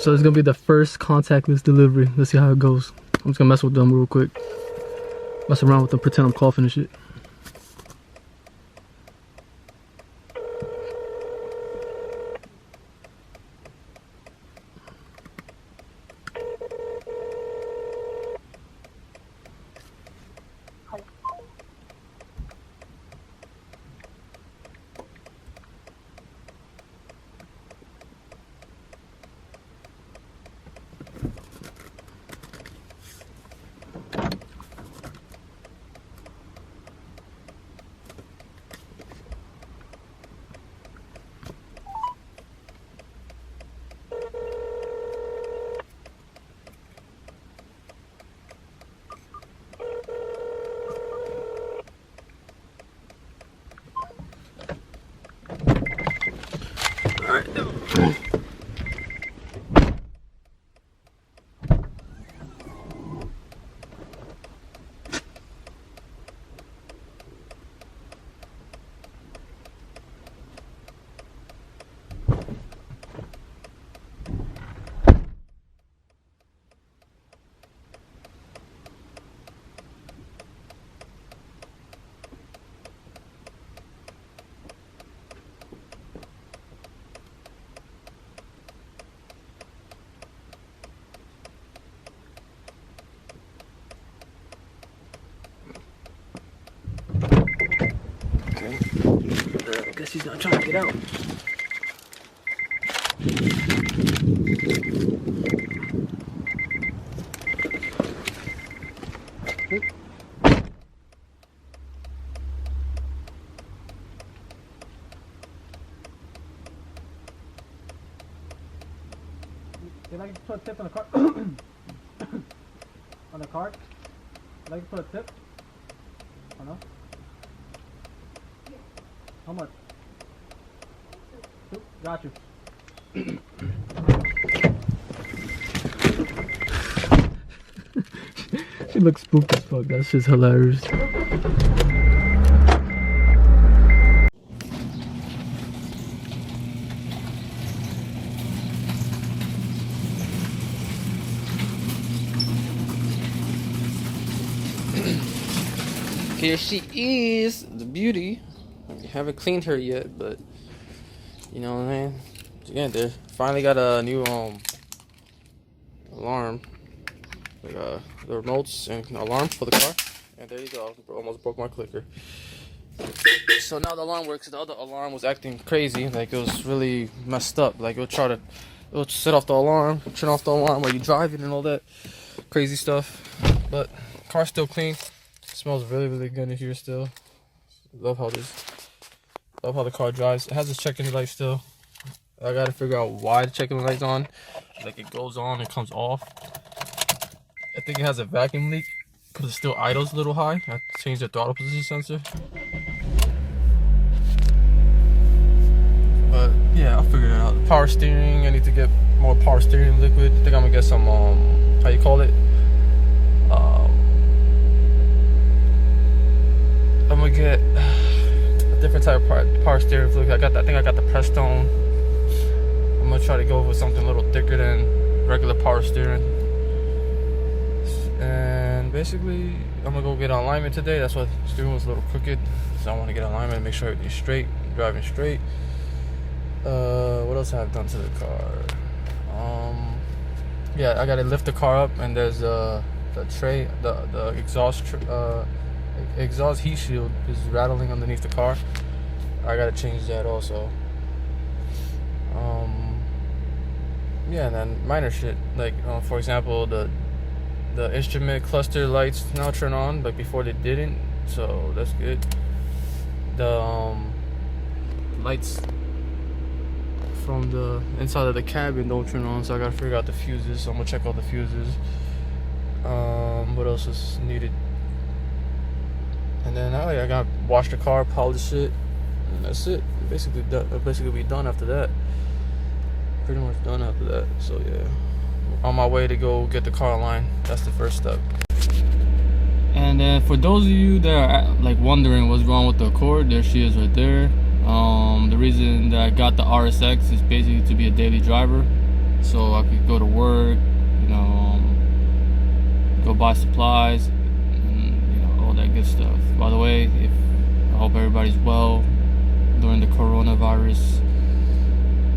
So it's gonna be the first contactless delivery. Let's see how it goes. I'm just gonna mess with them real quick. Mess around with them, pretend I'm coughing and shit. I guess he's not trying to get out. Did I put a tip on the card? On the card? Did I put a tip? Or no? How much? Got you. She looks spooked as fuck. That's just hilarious. Here she is, the beauty. I haven't cleaned her yet, but you know what I mean. Again, they finally got a new alarm, like the remotes and alarm for the car. And there you go. Almost broke my clicker. So now the alarm works. The other alarm was acting crazy, like it was really messed up. Like it would set off the alarm, turn off the alarm while you're driving and all that crazy stuff. But car's still clean. Smells really, really good in here still. Love how the car drives. It has a check engine light still. I gotta figure out why the check engine light's on. Like it goes on and comes off. I think it has a vacuum leak because it still idles a little high. I changed the throttle position sensor. But yeah, I'll figure it out. The power steering, I need to get more power steering liquid. I think I'm gonna get some how you call it? I'm gonna get a different type of power steering fluid. I think I got the Prestone. I'm gonna try to go with something a little thicker than regular power steering. And basically, I'm gonna go get alignment today. That's why the steering was a little crooked. So I want to get alignment and make sure everything's straight, driving straight. What else have I done to the car? Yeah, I gotta lift the car up, and there's the tray, the exhaust heat shield is rattling underneath the car. I gotta change that also. Yeah, and then minor shit like for example, the instrument cluster lights now turn on, but before they didn't, so that's good. The lights from the inside of the cabin don't turn on, so I gotta figure out the fuses. So I'm gonna check out the fuses. What else is needed? And then I gotta wash the car, polish it, and that's it. Basically be done after that. Pretty much done after that. So yeah, on my way to go get the car aligned. That's the first step. And for those of you that are like wondering what's wrong with the Accord, there she is right there. The reason that I got the Rsx is basically to be a daily driver. so I could go to work, you know, go buy supplies, and you know, all that good stuff. By the way, I hope everybody's well during the coronavirus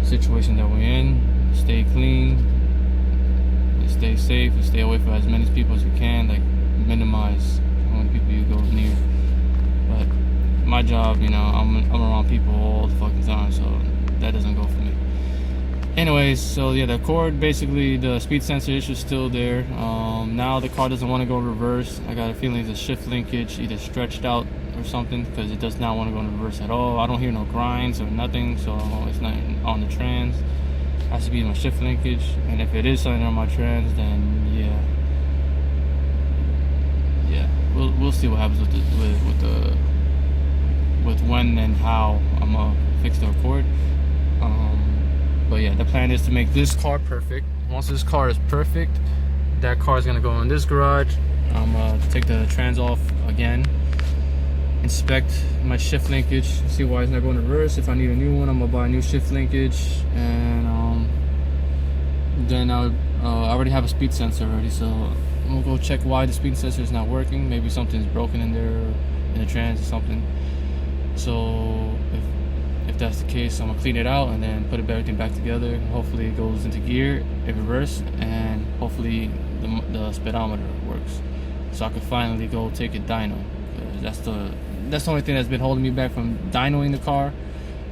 situation that we're in. Stay clean, stay safe, and stay away from as many people as you can. Like, minimize how many people you go near. But my job, you know, I'm around people all the fucking time, so that doesn't go for me. Anyways, so yeah, the Accord, basically the speed sensor issue is still there. Now the car doesn't want to go reverse. I got a feeling it's a shift linkage either stretched out or something, because it does not want to go in reverse at all. I don't hear no grinds or nothing, so it's not on the trans. It has to be my shift linkage, and if it is something on my trans, then yeah, we'll see what happens with when and how I'm gonna fix the Accord. But yeah, the plan is to make this car perfect. Once this car is perfect, that car is gonna go in this garage. I'm gonna take the trans off again, inspect my shift linkage, see why it's not going in reverse. If I need a new one, I'm gonna buy a new shift linkage, and then I already have a speed sensor already, so I'm gonna go check why the speed sensor is not working. Maybe something's broken in there, in the trans or something. So if that's the case, I'm gonna clean it out and then put everything back together. Hopefully it goes into gear in reverse, and hopefully the speedometer works, so I can finally go take it dyno. That's the only thing that's been holding me back from dynoing the car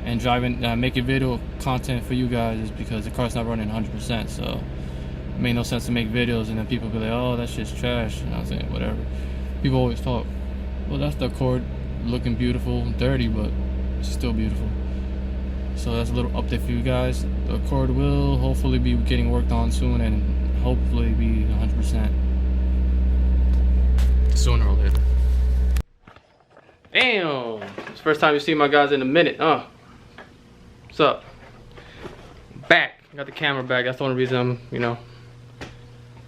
and driving, making video content for you guys, is because the car's not running 100%. So it made no sense to make videos and then people be like, oh, that shit's trash. And I was saying, whatever. People always talk, well, that's the Accord looking beautiful, dirty, but it's still beautiful. So that's a little update for you guys. The Accord will hopefully be getting worked on soon, and hopefully be 100% sooner or later. Damn! It's the first time you see my guys in a minute. What's up? Back. Got the camera back. That's the only reason I'm, you know,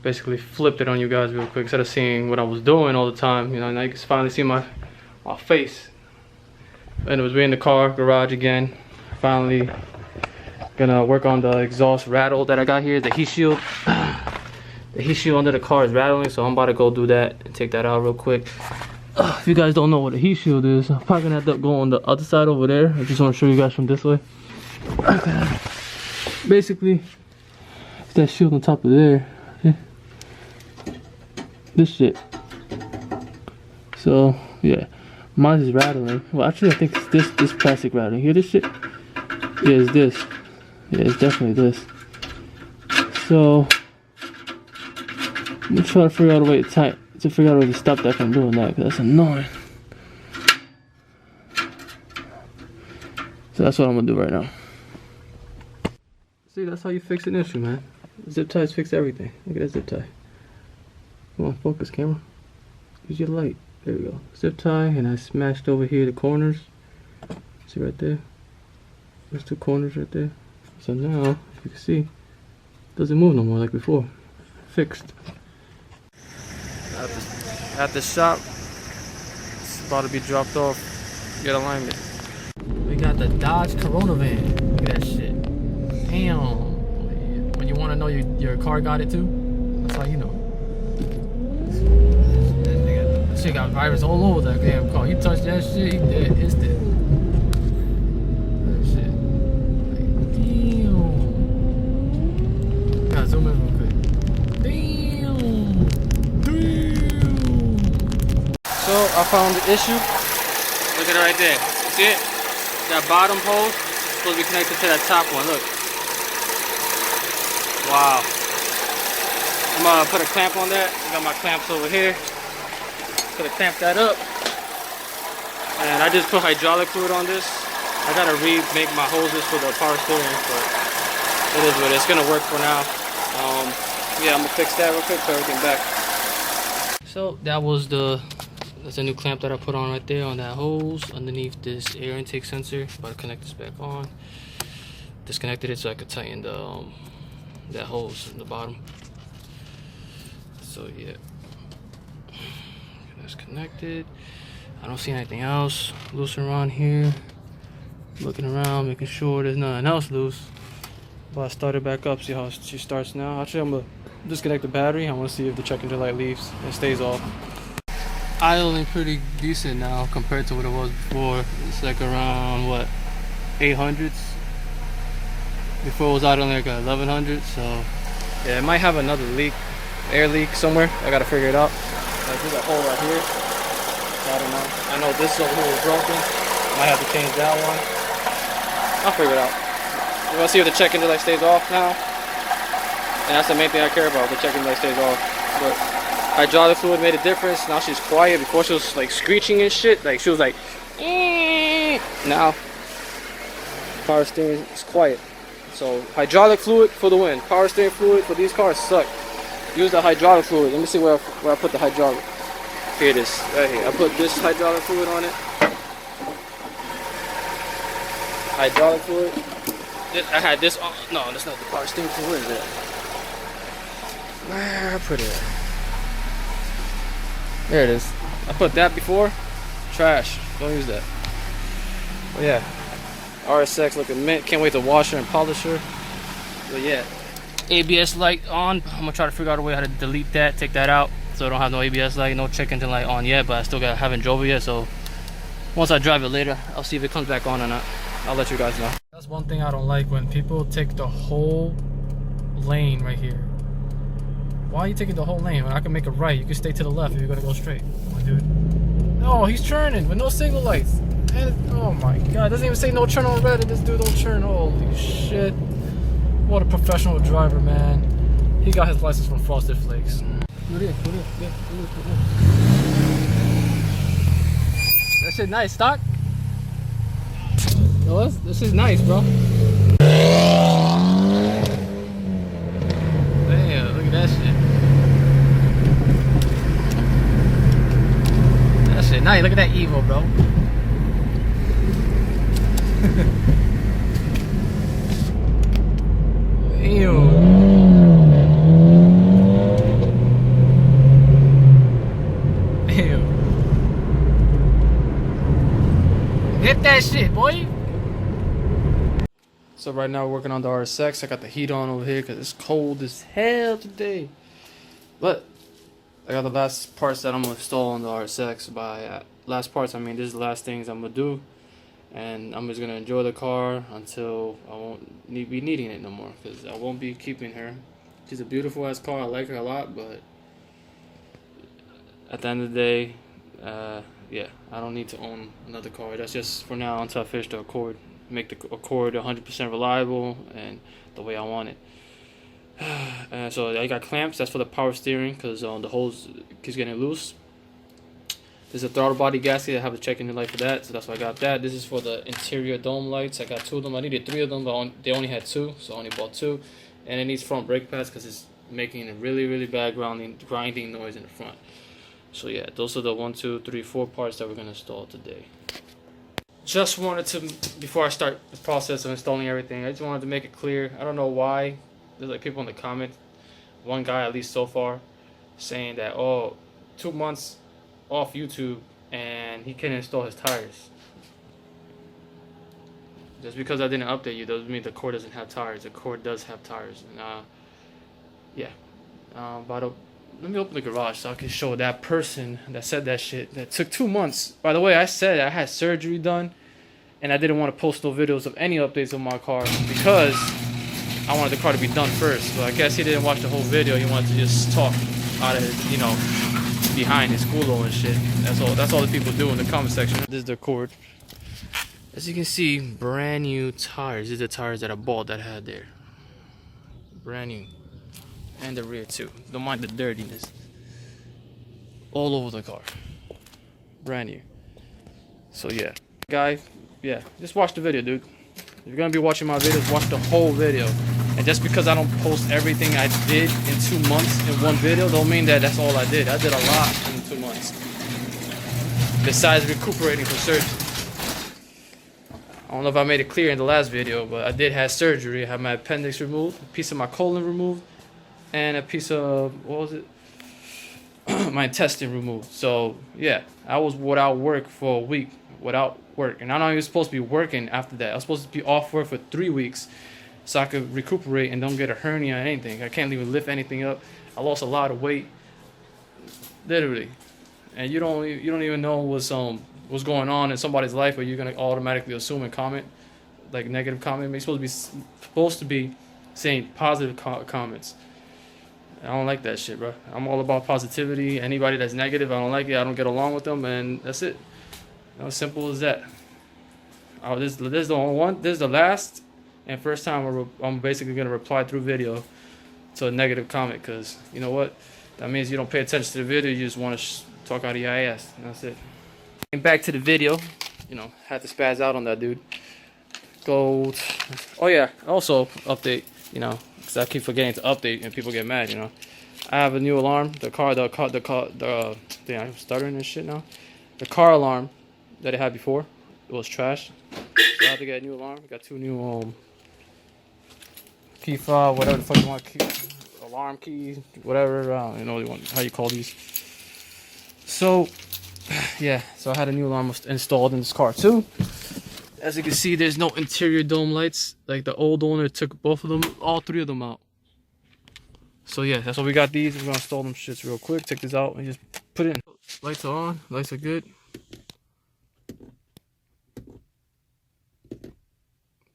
basically flipped it on you guys real quick, instead of seeing what I was doing all the time. You know, now you can finally see my face. Anyways, we're in the car garage again. Finally gonna work on the exhaust rattle that I got here, the heat shield. The heat shield under the car is rattling, so I'm about to go do that and take that out real quick. If you guys don't know what a heat shield is, I'm probably gonna have to go on the other side over there. I just want to show you guys from this way. Okay. Basically, it's that shield on top of there. Yeah. This shit. So yeah, mine is rattling. Well, actually, I think it's this plastic rattling. Hear this shit? Yeah, it's this. Yeah, it's definitely this. So I'm trying to figure out a way to figure out a way to stop that from doing that, because that's annoying. So that's what I'm gonna do right now. See, that's how you fix an issue, man. Zip ties fix everything. Look at that zip tie. Come on, focus, camera. Use your light. There we go. Zip tie, and I smashed over here the corners. See right there? There's two corners right there. So now, if you can see, it doesn't move no more like before. Fixed. At the shop, it's about to be dropped off. Get alignment. We got the Dodge Corona van. Look at that shit. Damn. When you want to know your car got it too, that's how you know. That shit got virus all over that damn car. You touch that shit, you dead instant. That shit. Like, damn. Gotta zoom in real quick. So I found the issue. Look at it right there. See it? That bottom hose is supposed to be connected to that top one. Look. Wow. I'm gonna put a clamp on that. I got my clamps over here. Gonna clamp that up. And I just put hydraulic fluid on this. I gotta remake my hoses for the power steering, but it is what it is. It's gonna work for now. Yeah, I'm gonna fix that real quick, put everything back. So that's a new clamp that I put on right there on that hose underneath this air intake sensor. About to connect this back on. Disconnected it so I could tighten the that hose in the bottom. So yeah, that's connected. I don't see anything else loose around here. Looking around, making sure there's nothing else loose. But I started back up, see how she starts now. Actually, I'm gonna disconnect the battery. I want to see if the check engine light leaves and stays off. Idling pretty decent now compared to what it was before. It's like around what, 800s. Before it was idling like 1100. So yeah, it might have another leak, air leak somewhere. I gotta figure it out. Like there's a hole right here. I don't know. I know this over here is broken. Might have to change that one. I'll figure it out. We're gonna see if the check engine light stays off now. And that's the main thing I care about. The check engine light stays off. But hydraulic fluid made a difference. Now she's quiet. Before she was like screeching and shit. Like she was like, eee. Now power steering is quiet. So hydraulic fluid for the win. Power steering fluid for these cars suck. Use the hydraulic fluid. Let me see where I put the hydraulic. Here it is, right here. I put this hydraulic fluid on it. Hydraulic fluid. I had this on. No, that's not the power steering fluid. Where is it? Where I put it? There it is. I put that before. Trash. Don't use that. But yeah. Rsx looking mint. Can't wait to wash her and polish her. But yeah. ABS light on. I'm gonna try to figure out a way how to delete that, take that out. So I don't have no ABS light, no check engine light on yet, but I still haven't drove it yet. So once I drive it later, I'll see if it comes back on or not. I'll let you guys know. That's one thing I don't like, when people take the whole lane right here. Why are you taking the whole lane? When I can make a right, you can stay to the left if you're gonna go straight. Come on, dude. No, he's turning with no signal lights. And oh my god, it doesn't even say no turn on red, and this dude don't turn. Holy shit. What a professional driver, man. He got his license from Frosted Flakes. That shit nice, stock? No, this is nice, bro. Damn, look at that shit. That shit nice, look at that Evo, bro. Ew. Hit that shit, boy. So right now we're working on the Rsx. I got the heat on over here because it's cold as hell today. But I got the last parts that I'm gonna install on the Rsx. By last parts, I mean this is the last things I'm gonna do, and I'm just gonna enjoy the car until I won't be needing it no more, because I won't be keeping her. She's a beautiful ass car. I like her a lot, but at the end of the day, yeah, I don't need to own another car. That's just for now until I finish the Accord. Make the Accord 100% reliable and the way I want it. So I got clamps. That's for the power steering, because the hose keeps getting loose. There's a throttle body gasket. I have a check engine light for that, so that's why I got that. This is for the interior dome lights. I got 2 of them. I needed 3 of them, but they only had 2, so I only bought 2. And it needs front brake pads because it's making a really bad grinding noise in the front. So yeah, those are the 1, 2, 3, 4 parts that we're gonna install today. Just wanted to, before I start the process of installing everything, I just wanted to make it clear. I don't know why there's like people in the comments, one guy at least so far, saying that, oh, 2 months off YouTube and he can't install his tires. Just because I didn't update you doesn't mean the Accord doesn't have tires. The Accord does have tires. And yeah, let me open the garage so I can show that person that said that shit. That took 2 months. By the way, I said I had surgery done, and I didn't want to post no videos of any updates on my car because I wanted the car to be done first. But I guess he didn't watch the whole video. He wanted to just talk out of his, you know, behind his culo and shit. That's all the people do in the comment section. This is the Accord. As you can see, brand new tires. These are the tires that I bought that I had there. Brand new. And the rear too. Don't mind the dirtiness. All over the car. Brand new. So yeah. Guy, yeah. Just watch the video, dude. If you're gonna be watching my videos, watch the whole video. And just because I don't post everything I did in 2 months in one video, don't mean that that's all I did. I did a lot in 2 months. Besides recuperating from surgery. I don't know if I made it clear in the last video, but I did have surgery. I had my appendix removed, a piece of my colon removed, and a piece of, what was it? My intestine removed. So yeah, I was without work for a week, without work. And I'm not even supposed to be working after that. I was supposed to be off work for 3 weeks. so I could recuperate and don't get a hernia or anything. I can't even lift anything up. I lost a lot of weight, literally, and you don't even know what's going on in somebody's life, but you're gonna automatically assume and comment like negative comment. You're supposed to be saying positive comments. I don't like that shit, bro. I'm all about positivity. Anybody that's negative, I don't like it. I don't get along with them, and that's it. As simple as that. Oh, this is the only one. This is the last and first time I'm basically gonna reply through video to a negative comment, because you know what? That means you don't pay attention to the video. You just want to talk out of your ass, and that's it. And back to the video. You know, had to spaz out on that dude. Gold. Oh yeah. Also update. You know, because I keep forgetting to update and people get mad. You know, I have a new alarm. Damn, I'm stuttering and shit now. The car alarm that I had before, it was trash. So I have to get a new alarm. Got 2 new key fob, whatever the fuck you want, alarm keys, whatever. I don't know how you call these. So yeah, so I had a new alarm installed in this car too. As you can see, there's no interior dome lights. Like the old owner took both of them, all 3 of them out. So yeah, that's why we got these. We're gonna install them shits real quick. Take this out and just put it in. Lights are on. Lights are good.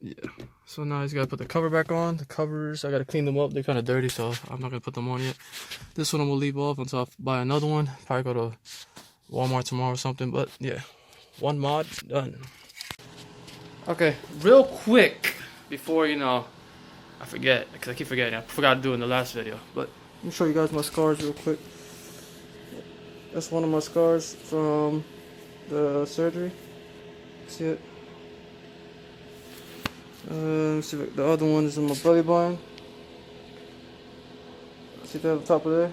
Yeah. So now I just gotta put the cover back on. The covers, I gotta clean them up. They're kind of dirty, so I'm not gonna put them on yet. This one I'm gonna leave off until I buy another one. Probably go to Walmart tomorrow or something. But yeah, 1 mod done. Okay, real quick before I forget, because I keep forgetting. I forgot to do it in the last video. But let me show you guys my scars real quick. That's one of my scars from the surgery. See it? See, the other one is in my belly button. See that at the top of there?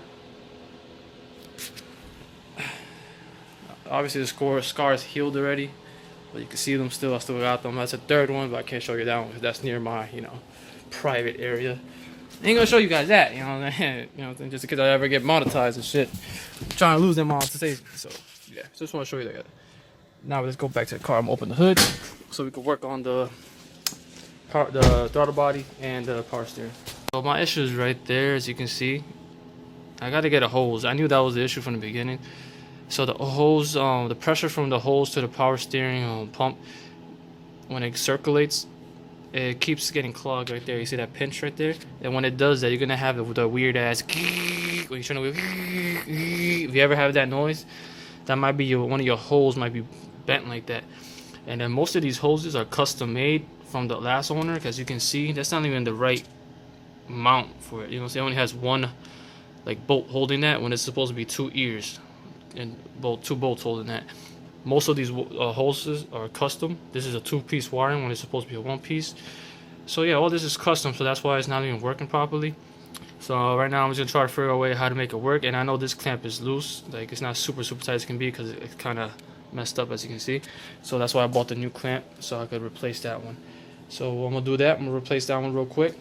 Obviously the scar is healed already, but you can see them still. I still got them. That's a 3rd one, but I can't show you that one because that's near my, private area. I ain't gonna show you guys that, just because I ever get monetized and shit. I'm trying to lose them monetization. So yeah, just want to show you that. Now let's go back to the car. I'm gonna open the hood so we can work on the throttle body and the power steering. So my issue is right there, as you can see. I gotta get a hose. I knew that was the issue from the beginning. So the hose, the pressure from the hose to the power steering pump, when it circulates, it keeps getting clogged right there. You see that pinch right there? And when it does that, you're gonna have the weird ass when you're trying to. If you ever have that noise, that might be one of your holes might be bent like that. And then most of these hoses are custom made from the last owner, because you can see that's not even the right mount for it. So it only has one bolt holding that when it's supposed to be 2 ears and 2 bolts holding that. Most of these hoses are custom. This is a 2-piece wiring when it's supposed to be a 1-piece. So yeah, all this is custom, so that's why it's not even working properly. So right now I'm just gonna try to figure out a way how to make it work. And I know this clamp is loose, it's not super tight as it can be, because it's kind of messed up, as you can see. So that's why I bought the new clamp, so I could replace that one. So I'm gonna do that. I'm gonna replace that one real quick,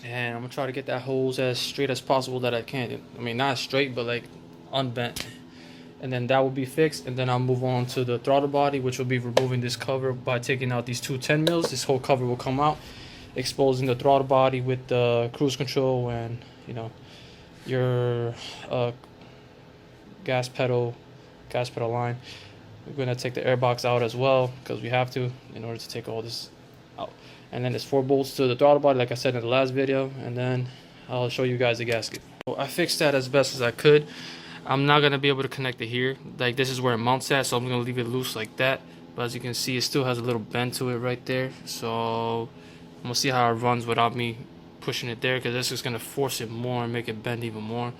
and I'm gonna try to get that hose as straight as possible that I can. I mean, not straight, but unbent. And then that will be fixed, and then I'll move on to the throttle body, which will be removing this cover by taking out these 2 10 mils. This whole cover will come out, exposing the throttle body with the cruise control and your gas pedal line. We're gonna take the air box out as well, because we have to, in order to take all this out. And then there's 4 bolts to the throttle body, like I said in the last video, and then I'll show you guys the gasket. So I fixed that as best as I could. I'm not gonna be able to connect it here. This is where it mounts at, so I'm gonna leave it loose like that. But as you can see, it still has a little bend to it right there. So I'm gonna see how it runs without me pushing it there, because this is gonna force it more and make it bend even more.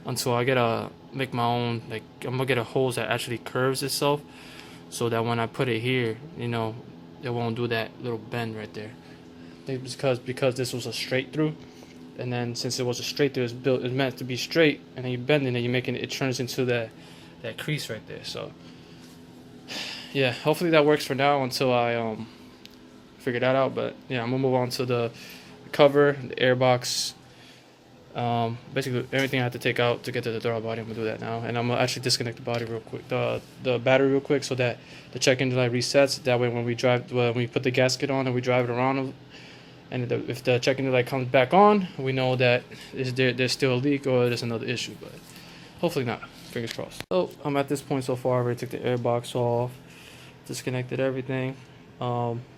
Until I gotta make my own, I'm gonna get a hose that actually curves itself, so that when I put it here, it won't do that little bend right there. Because this was a straight through, and then since it was a straight through, it's meant to be straight, and then you bend it and you making it turns into that crease right there. So yeah, hopefully that works for now until I figure that out. But yeah, I'm gonna move on to the cover, the air box, basically everything I have to take out to get to the throttle body. I'm gonna do that now, and I'm gonna actually disconnect the body real quick, the battery real quick, so that the check engine light resets. That way when we put the gasket on and we drive it around And if the checking light comes back on, we know that there's still a leak or there's another issue, but hopefully not. Fingers crossed. So I'm at this point so far. I already took the air box off, disconnected everything.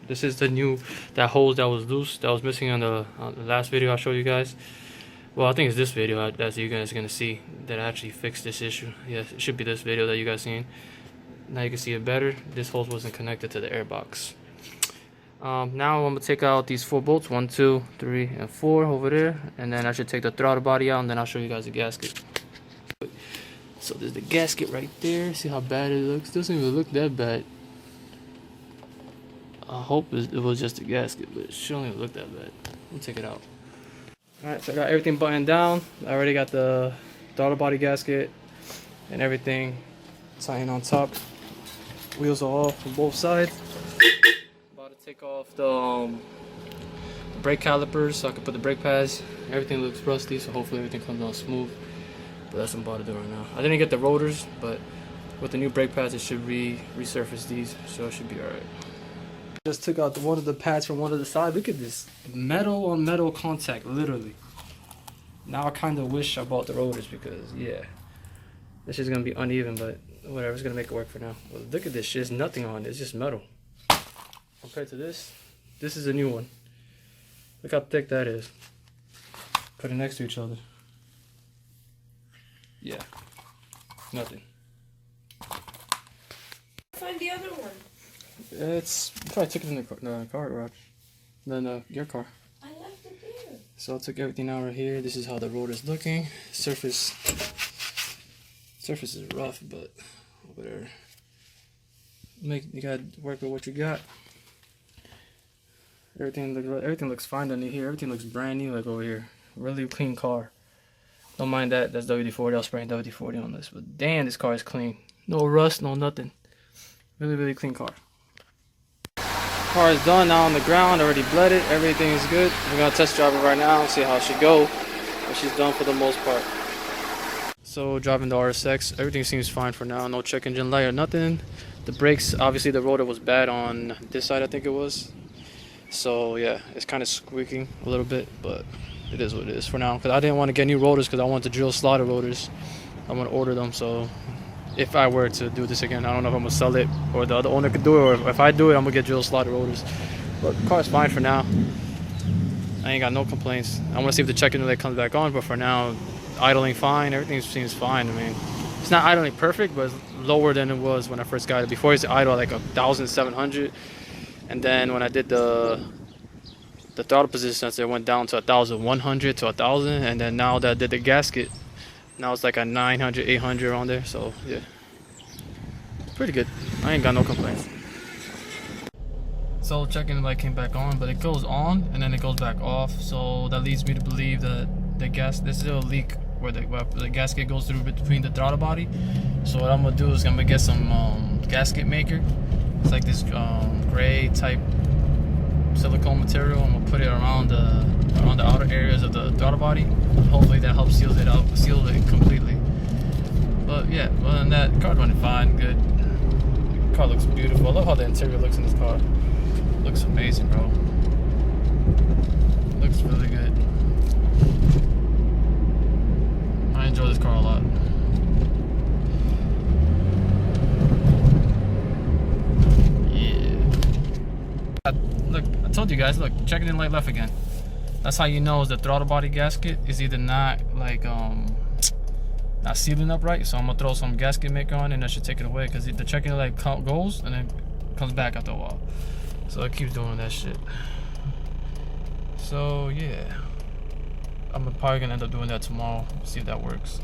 This is that hose that was loose, that was missing on the last video I showed you guys. Well, I think it's this video that you guys are gonna see that I actually fixed this issue. Yeah, it should be this video that you guys seen. Now you can see it better. This hose wasn't connected to the air box. Now I'm gonna take out these 4 bolts, 1, 2, 3, and 4 over there, and then I should take the throttle body out, and then I'll show you guys the gasket. So there's the gasket right there. See how bad it looks? Doesn't even look that bad. I hope it was just a gasket, but it shouldn't even look that bad. We'll take it out. Alright, so I got everything buttoned down. I already got the throttle body gasket and everything tightened on top. Wheels are off on both sides. About to take off the brake calipers so I can put the brake pads. Everything looks rusty, so hopefully everything comes out smooth. But that's what I'm about to do right now. I didn't get the rotors, but with the new brake pads, it should resurface these, so it should be alright. Just took out one of the pads from one of the sides. Look at this metal on metal contact, literally. Now I kind of wish I bought the rotors because, yeah, this is gonna be uneven, but whatever, it's gonna make it work for now. Well, look at this shit. There's nothing on it. It's just metal. Compared to this is a new one. Look how thick that is. Put it next to each other. Yeah, nothing. Find the other one. It's probably took it in the car garage. Then your car. I left it there. So I took everything out right here. This is how the road is looking. Surface is rough, but whatever. You gotta work with what you got. Everything looks fine under here. Everything looks brand new, like over here. Really clean car. Don't mind that. That's WD-40. I'll spray WD-40 on this. But damn, this car is clean. No rust, no nothing. Really clean car. Car is done now on the ground. Already bled it. Everything is good. We're gonna test drive it right now and see how she go. But she's done for the most part. So driving the RSX, everything seems fine for now. No check engine light or nothing. The brakes, obviously the rotor was bad on this side, I think it was. So yeah, it's kind of squeaking a little bit, but it is what it is for now. Because I didn't want to get new rotors because I wanted to drill slaughter rotors. I'm gonna order them. So if I were to do this again, I don't know if I'm gonna sell it or the other owner could do it, or if I do it, I'm gonna get drill slaughter rotors. But the car's fine for now. I ain't got no complaints. I want to see if the check engine light comes back on, but for now, idling fine. Everything seems fine. I mean, it's not idling perfect, but it's lower than it was when I first got it. Before, it's idle like 1,700, and then when I did the throttle position sensor, it went down to 1,100 to 1,000, and then now that I did the gasket, now it's like a 900, 800 on there. So yeah, pretty good. I ain't got no complaints. So check engine light came back on, but it goes on and then it goes back off. So that leads me to believe that there's still a leak where the gasket goes through between the throttle body. So what I'm gonna do is I'm gonna get some gasket maker. It's like this gray type silicone material. I'm gonna put it around the outer areas of the throttle body. Hopefully that helps seal it completely. But yeah, other than that, car's running fine, good. The car looks beautiful. I love how the interior looks in this car. Looks amazing, bro. Looks really good. I enjoy this car a lot. Yeah. Look, I told you guys, look, check engine light left again. That's how you know is the throttle body gasket is either not like not sealing up right. So I'm gonna throw some gasket maker on and that should take it away, because the check engine light goes and then comes back after a while. So it keeps doing that shit. So yeah, I'm probably gonna end up doing that tomorrow. See if that works.